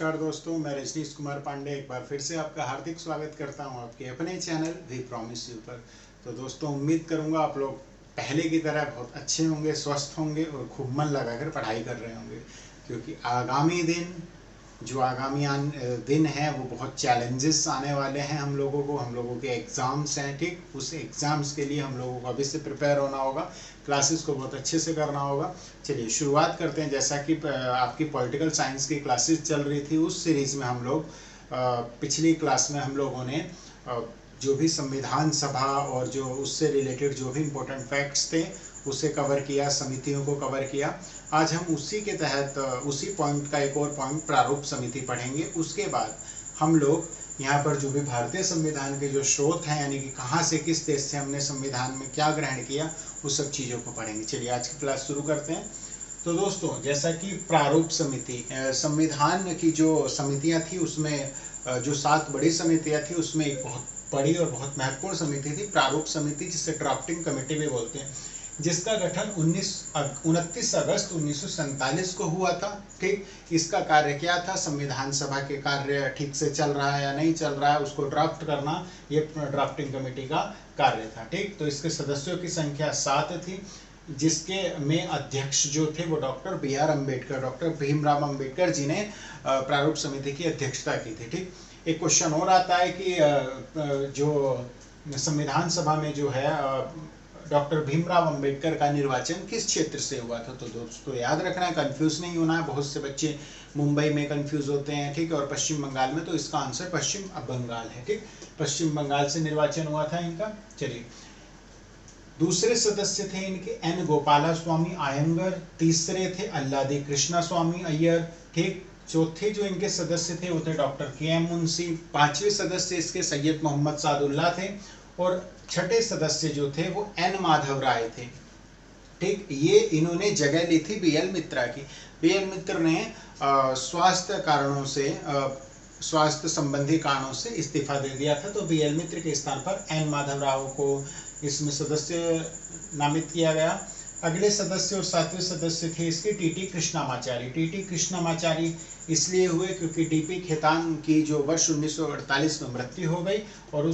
नमस्कार दोस्तों, मैं रजनीश कुमार पांडे एक बार फिर से आपका हार्दिक स्वागत करता हूं आपके अपने चैनल वी प्रॉमिस यू पर। तो दोस्तों, उम्मीद करूंगा आप लोग पहले की तरह बहुत अच्छे होंगे, स्वस्थ होंगे और खूब मन लगाकर पढ़ाई कर रहे होंगे, क्योंकि आगामी दिन है वो बहुत चैलेंजेस आने वाले हैं हम लोगों के एग्ज़ाम्स हैं। ठीक, उस एग्ज़ाम्स के लिए हम लोगों को अभी से प्रिपेयर होना होगा, क्लासेस को बहुत अच्छे से करना होगा। चलिए शुरुआत करते हैं। जैसा कि आपकी पॉलिटिकल साइंस की क्लासेस चल रही थी, उस सीरीज़ में हम लोग पिछली क्लास में हम लोगों ने जो भी संविधान सभा और जो उससे रिलेटेड जो भी इम्पोर्टेंट फैक्ट्स थे उसे कवर किया, समितियों को कवर किया। आज हम उसी के तहत उसी पॉइंट का एक और पॉइंट प्रारूप समिति पढ़ेंगे। उसके बाद हम लोग यहाँ पर जो भी भारतीय संविधान के जो स्रोत हैं, यानी कि कहाँ से, किस देश से हमने संविधान में क्या ग्रहण किया, उस सब चीज़ों को पढ़ेंगे। चलिए आज की क्लास शुरू करते हैं। तो दोस्तों, जैसा कि प्रारूप समिति, संविधान की जो समितियाँ थी उसमें जो 7 बड़ी समितियाँ थी उसमें एक बहुत बड़ी और बहुत महत्वपूर्ण समिति थी प्रारूप समिति, जिसे ड्राफ्टिंग कमेटी भी बोलते हैं, जिसका गठन 29 अगस्त 1947 को हुआ था। ठीक, इसका कार्य क्या था? संविधान सभा के कार्य ठीक से चल रहा है या नहीं चल रहा है, उसको ड्राफ्ट करना, ये ड्राफ्टिंग कमेटी का कार्य था। ठीक, तो इसके सदस्यों की संख्या 7 थी, जिसके में अध्यक्ष जो थे वो डॉक्टर भीमराव अंबेडकर जी ने प्रारूप समिति की अध्यक्षता की थी। ठीक, एक क्वेश्चन और आता है कि जो संविधान सभा में जो है डॉक्टर भीमराव अंबेडकर का निर्वाचन किस क्षेत्र से हुआ था? तो दोस्तों याद रखना है, कंफ्यूज नहीं होना है। बहुत से बच्चे मुंबई में कंफ्यूज होते हैं, ठीक है, और पश्चिम बंगाल में, तो इसका आंसर पश्चिम बंगाल है। ठीक, पश्चिम बंगाल से निर्वाचन हुआ था इनका। चलिए, दूसरे सदस्य थे इनके एन गोपालास्वामी आयंगर, तीसरे थे अल्लादी कृष्णा स्वामी अय्यर। ठीक, चौथे जो इनके सदस्य थे वो थे डॉक्टर के एम मुंशी, 5वें सदस्य इसके सैयद मोहम्मद सादुल्ला थे, और छठे सदस्य जो थे वो एन माधव राय थे। ठीक, ये इन्होंने जगह ली थी बी एल मित्रा की। बी एल मित्र ने स्वास्थ्य संबंधी कारणों से इस्तीफा दे दिया था, तो बी एल मित्र के स्थान पर एन माधव राव को इसमें सदस्य नामित किया गया। अगले सदस्य और 7वें सदस्य थे इसके टीटी कृष्णामाचारी। टीटी कृष्णामाचारी इसलिए हुए क्योंकि डीपी खेतान की जो वर्ष 1948 में मृत्यु हो गई और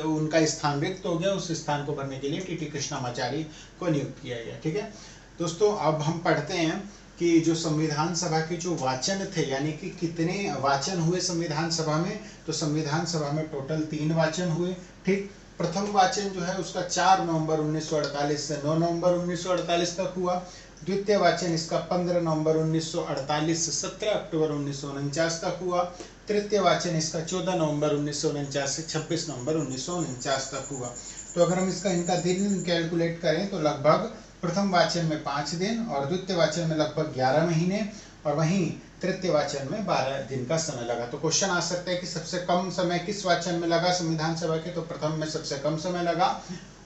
उनका स्थान रिक्त हो गया। उस स्थान को भरने के लिए टीटी कृष्णामाचारी को नियुक्त किया गया। ठीक है दोस्तों, अब हम पढ़ते हैं कि जो संविधान सभा के जो वाचन थे, यानी कि कितने वाचन हुए संविधान सभा में। तो संविधान सभा में टोटल 3 वाचन हुए। ठीक, प्रथम वाचन जो है उसका 4 नवंबर 1948 से 9 नवंबर 1948 तक हुआ। द्वितीय वाचन इसका 15 नवंबर 1948 से 17 अक्टूबर 1949 तक हुआ। तृतीय वाचन इसका 14 नवंबर 1949 से 26 नवंबर 1949 तक हुआ। तो अगर हम इनका दिन कैलकुलेट करें तो लगभग प्रथम वाचन में 5 दिन और द्वितीय वाचन में लगभग 11 महीने और वहीं तृतीय वाचन में 12 दिन का समय लगा। तो क्वेश्चन आ सकता है कि सबसे कम समय किस वाचन में लगा संविधान सभा के? तो प्रथम में सबसे कम समय लगा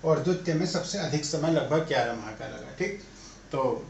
और द्वितीय में सबसे अधिक समय लगभग 11 माह का लगा। ठीक, तो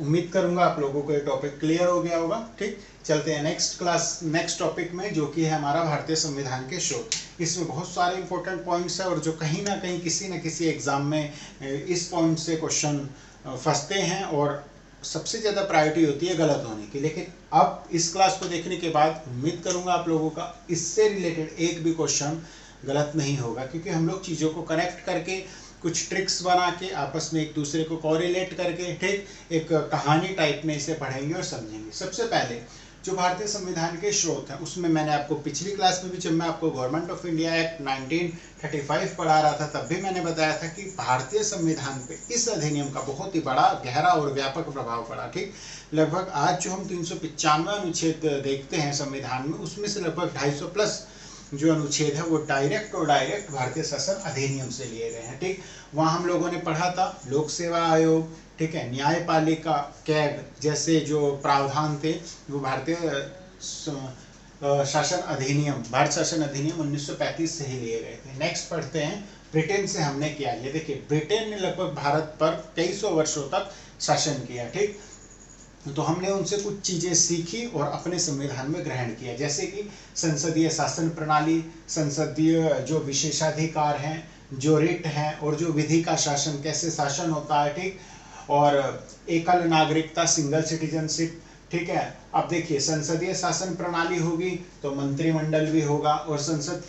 उम्मीद करूंगा आप लोगों को ये टॉपिक क्लियर हो गया होगा। ठीक, चलते हैं नेक्स्ट टॉपिक में, जो कि है हमारा भारतीय संविधान के स्रोत। इसमें बहुत सारे इंपॉर्टेंट पॉइंट्स है और जो कहीं ना कहीं किसी न किसी एग्जाम में इस पॉइंट से क्वेश्चन फंसते हैं और सबसे ज़्यादा प्रायोरिटी होती है गलत होने की। लेकिन अब इस क्लास को देखने के बाद उम्मीद करूंगा आप लोगों का इससे रिलेटेड एक भी क्वेश्चन गलत नहीं होगा, क्योंकि हम लोग चीज़ों को कनेक्ट करके, कुछ ट्रिक्स बना के, आपस में एक दूसरे को कोरिलेट करके, ठीक, एक कहानी टाइप में इसे पढ़ेंगे और समझेंगे। सबसे पहले जो भारतीय संविधान के स्रोत हैं, उसमें मैंने आपको पिछली क्लास में भी, जब मैं आपको गवर्नमेंट ऑफ इंडिया एक्ट 1935 पढ़ा रहा था, तब भी मैंने बताया था कि भारतीय संविधान पे इस अधिनियम का बहुत ही बड़ा, गहरा और व्यापक प्रभाव पड़ा। ठीक, लगभग आज जो हम 395 अनुच्छेद देखते हैं संविधान में, उसमें से लगभग 250 प्लस जो अनुच्छेद है वो डायरेक्ट भारतीय शासन अधिनियम से लिए गए हैं। ठीक, वहाँ हम लोगों ने पढ़ा था लोक सेवा आयोग, ठीक है, न्यायपालिका, कैग जैसे जो प्रावधान थे वो भारतीय शासन अधिनियम 1935 से ही लिए गए थे। नेक्स्ट पढ़ते हैं ब्रिटेन से हमने क्या लिया। देखिए, ब्रिटेन ने लगभग भारत पर कई सौ वर्षों तक शासन किया। ठीक, तो हमने उनसे कुछ चीज़ें सीखी और अपने संविधान में ग्रहण किया, जैसे कि संसदीय शासन प्रणाली, संसदीय जो विशेषाधिकार हैं, जो रिट हैं और जो विधि का शासन, कैसे शासन होता है। ठीक, और एकल नागरिकता, सिंगल सिटीजनशिप, ठीक है। अब देखिए संसदीय शासन प्रणाली होगी तो मंत्रिमंडल भी होगा, और संसद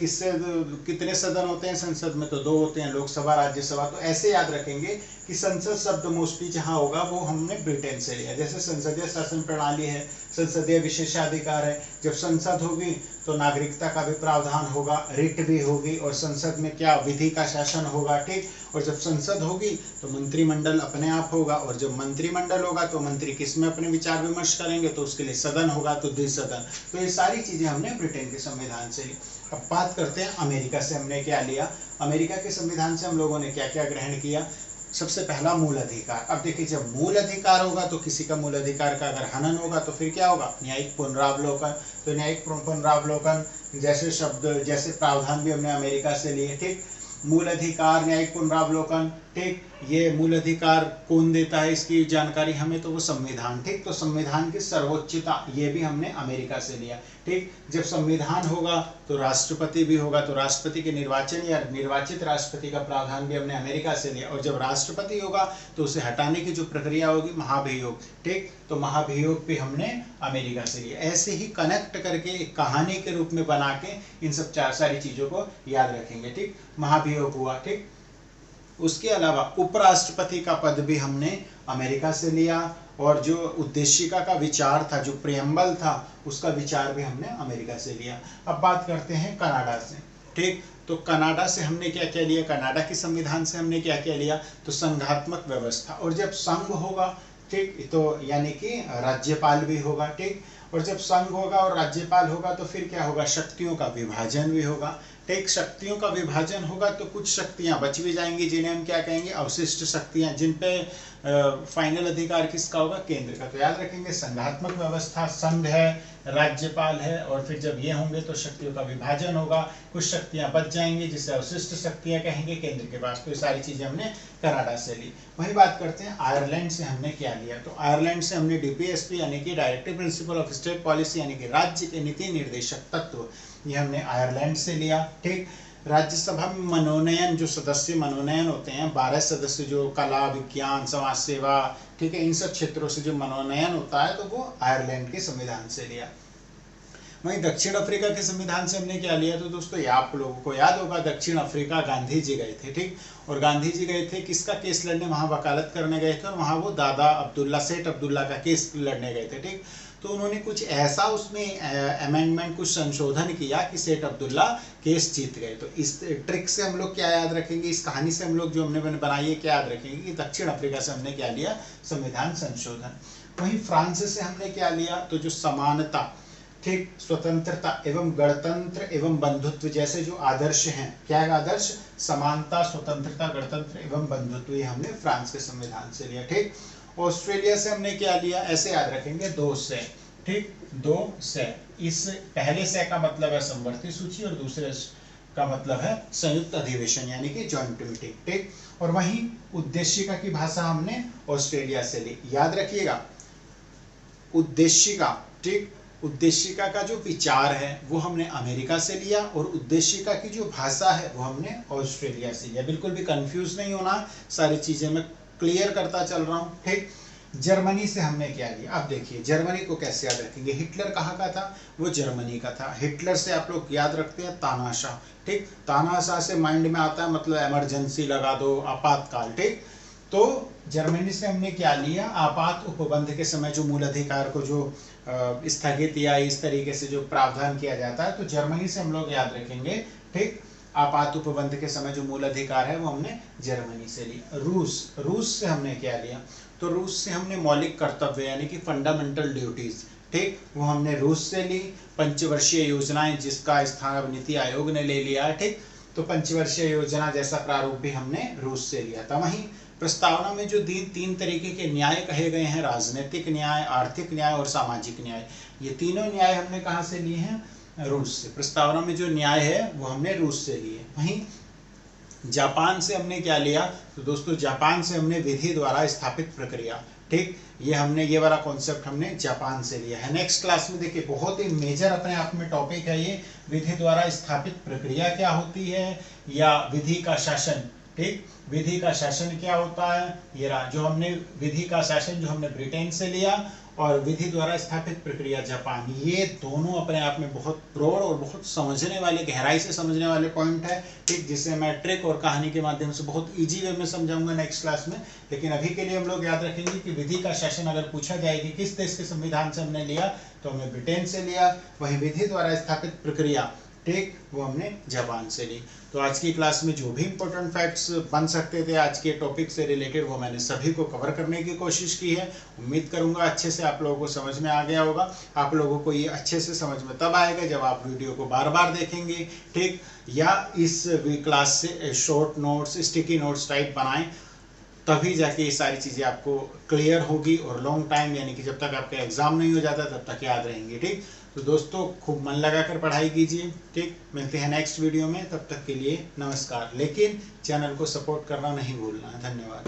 कितने सदन होते हैं संसद में, तो 2 होते हैं, लोकसभा राज्यसभा। तो ऐसे याद रखेंगे कि संसद शब्द मोस्टली जहाँ होगा वो हमने ब्रिटेन से लिया। जैसे संसदीय शासन प्रणाली है, संसदीय विशेषाधिकार है, जब संसद होगी तो नागरिकता का भी प्रावधान होगा, रिट भी होगी, और संसद में क्या विधि का शासन होगा, ठीक। और जब संसद होगी तो मंत्रिमंडल अपने आप होगा, और जब मंत्रिमंडल होगा तो मंत्री किस में अपने विचार विमर्श करेंगे, तो उसके लिए सदन होगा, तो द्विसदन। तो ये सारी चीजें हमने ब्रिटेन के संविधान से ली। अब बात करते हैं अमेरिका से हमने क्या लिया। अमेरिका के संविधान से हम लोगों ने क्या क्या ग्रहण किया। सबसे पहला मूल अधिकार। अब देखिए जब मूल अधिकार होगा तो किसी का मूल अधिकार का अगर हनन होगा तो फिर क्या होगा, न्यायिक पुनरावलोकन। तो न्यायिक पुनरावलोकन जैसे शब्द, जैसे प्रावधान भी हमने अमेरिका से लिए, ठीक। मूल अधिकार, न्यायिक पुनरावलोकन, ठीक। ये मूल अधिकार कौन देता है, इसकी जानकारी हमें, तो वो संविधान, ठीक। तो संविधान की सर्वोच्चता ये भी हमने अमेरिका से लिया, ठीक। जब संविधान होगा तो राष्ट्रपति भी होगा, तो राष्ट्रपति के निर्वाचन या निर्वाचित राष्ट्रपति का प्रावधान भी हमने अमेरिका से लिया। और जब राष्ट्रपति होगा तो उसे हटाने की जो प्रक्रिया होगी महाभियोग, ठीक। तो महाभियोग भी हमने अमेरिका से लिया। ऐसे ही कनेक्ट करके एक कहानी के रूप में बना के इन सब सारी चीजों को याद रखेंगे, ठीक। महाभियोग हुआ, ठीक। उसके अलावा उपराष्ट्रपति का पद भी हमने अमेरिका से लिया, और जो उद्देशिका का विचार था, जो प्रियम्बल था, उसका विचार भी हमने अमेरिका से लिया। अब बात करते हैं कनाडा से, ठीक। तो कनाडा से हमने क्या क्या लिया, कनाडा के संविधान से हमने क्या क्या लिया, तो संघात्मक व्यवस्था। और जब संघ होगा, ठीक, तो यानी कि राज्यपाल भी होगा, ठीक। और जब संघ होगा और राज्यपाल होगा तो फिर क्या होगा, शक्तियों का विभाजन भी होगा, ठीक। शक्तियों का विभाजन होगा तो कुछ शक्तियां बच भी जाएंगी, जिन्हें हम क्या कहेंगे, अवशिष्ट शक्तियां, जिन पे फाइनल अधिकार किसका होगा, केंद्र का। तो याद रखेंगे संघात्मक व्यवस्था, संघ है, राज्यपाल है, और फिर जब ये होंगे तो शक्तियों का विभाजन होगा, कुछ शक्तियां बच जाएंगी जिसे अवशिष्ट शक्तियां कहेंगे केंद्र के पास। तो ये सारी चीजें हमने कनाडा से ली। वही बात करते हैं आयरलैंड से हमने क्या लिया। तो आयरलैंड से हमने डीपीएसपी यानी कि directive principle of state policy, यानी कि राज्य के नीति निर्देशक तत्व, ये हमने आयरलैंड से लिया, ठीक। राज्यसभा में मनोनयन, जो सदस्य मनोनयन होते हैं, 12 सदस्य जो कला, विज्ञान, समाज सेवा, ठीक है, इन सब क्षेत्रों से जो मनोनयन होता है तो वो आयरलैंड के संविधान से लिया। वहीं दक्षिण अफ्रीका के संविधान से हमने क्या लिया, तो दोस्तों आप लोगों को याद होगा दक्षिण अफ्रीका गांधी जी गए थे, ठीक। और गांधी जी गए थे किसका केस लड़ने, वहां वकालत करने गए थे, और वहां वो दादा अब्दुल्ला, सेठ अब्दुल्ला का केस लड़ने गए थे, ठीक। तो उन्होंने कुछ ऐसा उसमें अमेंडमेंट, कुछ संशोधन किया कि सेठ अब्दुल्ला केस जीत गए। तो इस ट्रिक से हम लोग क्या याद रखेंगे, इस कहानी से हम लोग जो हमने बनाई है क्या याद रखेंगे कि दक्षिण अफ्रीका से हमने क्या लिया, संविधान संशोधन। वहीं फ्रांस से हमने क्या लिया, तो जो समानता, ठीक, स्वतंत्रता एवं गणतंत्र एवं बंधुत्व जैसे जो आदर्श हैं, क्या है आदर्श, समानता, स्वतंत्रता, गणतंत्र एवं बंधुत्व, ये हमने फ्रांस के संविधान से लिया, ठीक। ऑस्ट्रेलिया से हमने क्या लिया, ऐसे याद रखेंगे 2 से, ठीक, 2 से। इस पहले से का मतलब है समवर्ती सूची और दूसरे का मतलब है संयुक्त अधिवेशन यानी कि जॉइंट मीटिंग, ठीक। और वहीं उद्देशिका की भाषा हमने ऑस्ट्रेलिया से ली। याद रखिएगा उद्देशिका, ठीक, उद्देशिका का जो विचार है वो हमने अमेरिका से लिया, और उद्देशिका की जो भाषा है वो हमने ऑस्ट्रेलिया से लिया। बिल्कुल भी कंफ्यूज नहीं होना, सारी चीजें मैं क्लियर करता चल रहा हूँ, ठीक। जर्मनी से हमने क्या लिया, अब देखिए जर्मनी को कैसे याद रखेंगे, हिटलर कहाँ का था, वो जर्मनी का था। हिटलर से आप लोग याद रखते हैं तानाशाह, ठीक। तानाशाह से माइंड में आता है मतलब इमरजेंसी लगा दो, आपातकाल, ठीक। तो जर्मनी से हमने क्या लिया, आपात उपबंध के समय जो मूल अधिकार को जो स्थगित या इस तरीके से जो प्रावधान किया जाता है, तो जर्मनी से हम लोग याद रखेंगे, ठीक। आपात उपबंध के समय जो मूल अधिकार है वो हमने जर्मनी से ली। रूस से हमने क्या लिया, तो रूस से हमने मौलिक कर्तव्य यानी कि फंडामेंटल ड्यूटीज, ठीक, वो हमने रूस से ली। पंचवर्षीय योजनाएं जिसका स्थान नीति आयोग ने ले लिया, ठीक। तो पंचवर्षीय योजना जैसा प्रारूप भी हमने रूस से लिया था। वहीं प्रस्तावना में जो 3 तरीके के न्याय कहे गए हैं, राजनीतिक न्याय, आर्थिक न्याय और सामाजिक न्याय, ये तीनों न्याय हमने कहाँ से लिए हैं, रूस से। प्रस्तावना में जो न्याय है वो हमने रूस से लिए। वहीं जापान से हमने क्या लिया, तो दोस्तों जापान से हमने विधि द्वारा स्थापित प्रक्रिया, ठीक, ये हमने ये वाला कॉन्सेप्ट हमने जापान से लिया है। नेक्स्ट क्लास में देखिए बहुत ही मेजर अपने आप में टॉपिक है ये, विधि द्वारा स्थापित प्रक्रिया क्या होती है या विधि का शासन, ठीक, विधि का शासन क्या होता है, ये रहा जो हमने विधि का शासन जो हमने ब्रिटेन से लिया, और विधि द्वारा स्थापित प्रक्रिया जापान, ये दोनों अपने आप में बहुत प्रौढ़ और बहुत समझने वाले, गहराई से समझने वाले पॉइंट है, ठीक, जिसे मैं ट्रिक और कहानी के माध्यम से बहुत इजी वे में समझाऊंगा नेक्स्ट क्लास में। लेकिन अभी के लिए हम लोग याद रखेंगे कि विधि का शासन अगर पूछा जाए कि किस देश के संविधान से हमने लिया, तो हमने ब्रिटेन से लिया। वहीं विधि द्वारा स्थापित प्रक्रिया, ठीक, वो हमने जापान से ली। तो आज की क्लास में जो भी इंपॉर्टेंट फैक्ट्स बन सकते थे आज के टॉपिक से रिलेटेड, वो मैंने सभी को कवर करने की कोशिश की है। उम्मीद करूंगा अच्छे से आप लोगों को समझ में आ गया होगा। आप लोगों को ये अच्छे से समझ में तब आएगा जब आप वीडियो को बार बार देखेंगे, ठीक, या इस क्लास से short notes, sticky notes type बनाएं, तभी जाके ये सारी चीज़ें आपको क्लियर होगी और लॉन्ग टाइम, यानी कि जब तक आपका एग्जाम नहीं हो जाता तब तक याद रहेंगे। ठीक, तो दोस्तों खूब मन लगाकर पढ़ाई कीजिए। ठीक, मिलते हैं नेक्स्ट वीडियो में, तब तक के लिए नमस्कार। लेकिन चैनल को सपोर्ट करना नहीं भूलना। धन्यवाद।